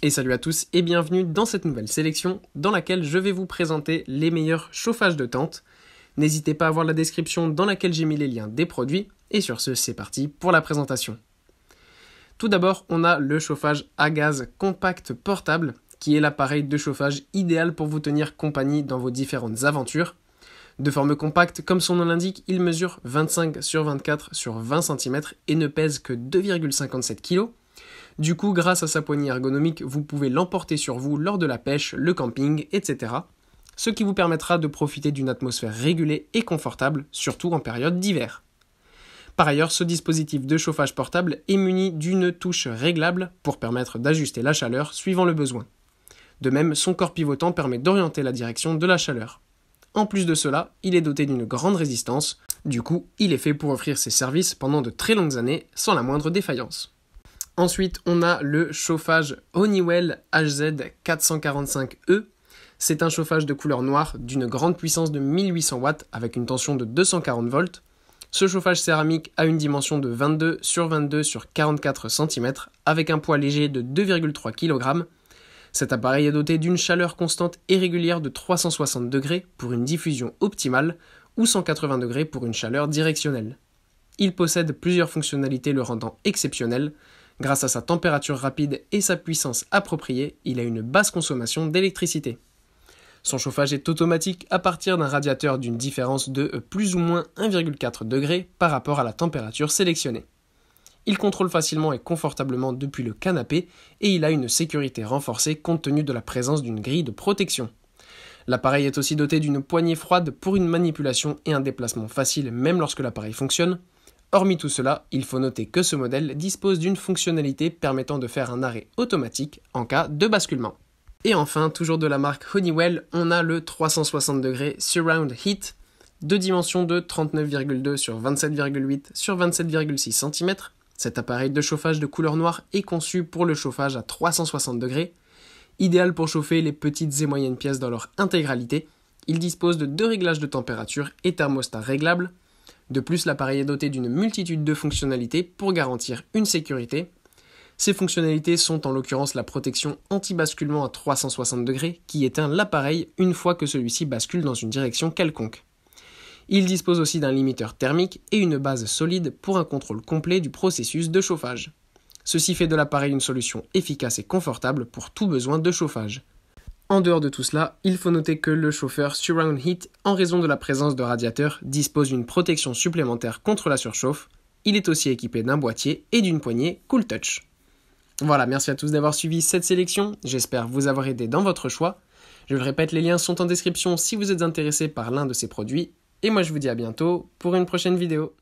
Et salut à tous et bienvenue dans cette nouvelle sélection dans laquelle je vais vous présenter les meilleurs chauffages de tente. N'hésitez pas à voir la description dans laquelle j'ai mis les liens des produits et sur ce c'est parti pour la présentation. Tout d'abord on a le chauffage à gaz compact portable qui est l'appareil de chauffage idéal pour vous tenir compagnie dans vos différentes aventures. De forme compacte, comme son nom l'indique, il mesure 25 sur 24 sur 20 cm et ne pèse que 2,57 kg. Du coup, grâce à sa poignée ergonomique, vous pouvez l'emporter sur vous lors de la pêche, le camping, etc. Ce qui vous permettra de profiter d'une atmosphère régulée et confortable, surtout en période d'hiver. Par ailleurs, ce dispositif de chauffage portable est muni d'une touche réglable pour permettre d'ajuster la chaleur suivant le besoin. De même, son corps pivotant permet d'orienter la direction de la chaleur. En plus de cela, il est doté d'une grande résistance, du coup, il est fait pour offrir ses services pendant de très longues années sans la moindre défaillance. Ensuite, on a le chauffage Honeywell HZ445E. C'est un chauffage de couleur noire d'une grande puissance de 1800 watts avec une tension de 240 volts. Ce chauffage céramique a une dimension de 22 sur 22 sur 44 cm avec un poids léger de 2,3 kg. Cet appareil est doté d'une chaleur constante et régulière de 360 degrés pour une diffusion optimale ou 180 degrés pour une chaleur directionnelle. Il possède plusieurs fonctionnalités le rendant exceptionnel. Grâce à sa température rapide et sa puissance appropriée, il a une basse consommation d'électricité. Son chauffage est automatique à partir d'un radiateur d'une différence de plus ou moins 1,4 degrés par rapport à la température sélectionnée. Il contrôle facilement et confortablement depuis le canapé et il a une sécurité renforcée compte tenu de la présence d'une grille de protection. L'appareil est aussi doté d'une poignée froide pour une manipulation et un déplacement facile même lorsque l'appareil fonctionne. Hormis tout cela, il faut noter que ce modèle dispose d'une fonctionnalité permettant de faire un arrêt automatique en cas de basculement. Et enfin, toujours de la marque Honeywell, on a le 360 degrés Surround Heat, de dimension de 39,2 sur 27,8 sur 27,6 cm. Cet appareil de chauffage de couleur noire est conçu pour le chauffage à 360 degrés. Idéal pour chauffer les petites et moyennes pièces dans leur intégralité, il dispose de 2 réglages de température et thermostat réglables. De plus, l'appareil est doté d'une multitude de fonctionnalités pour garantir une sécurité. Ces fonctionnalités sont en l'occurrence la protection anti-basculement à 360 degrés qui éteint l'appareil une fois que celui-ci bascule dans une direction quelconque. Il dispose aussi d'un limiteur thermique et une base solide pour un contrôle complet du processus de chauffage. Ceci fait de l'appareil une solution efficace et confortable pour tout besoin de chauffage. En dehors de tout cela, il faut noter que le chauffeur Surround Heat, en raison de la présence de radiateurs, dispose d'une protection supplémentaire contre la surchauffe. Il est aussi équipé d'un boîtier et d'une poignée Cool Touch. Voilà, merci à tous d'avoir suivi cette sélection, j'espère vous avoir aidé dans votre choix. Je le répète, les liens sont en description si vous êtes intéressé par l'un de ces produits. Et moi je vous dis à bientôt pour une prochaine vidéo.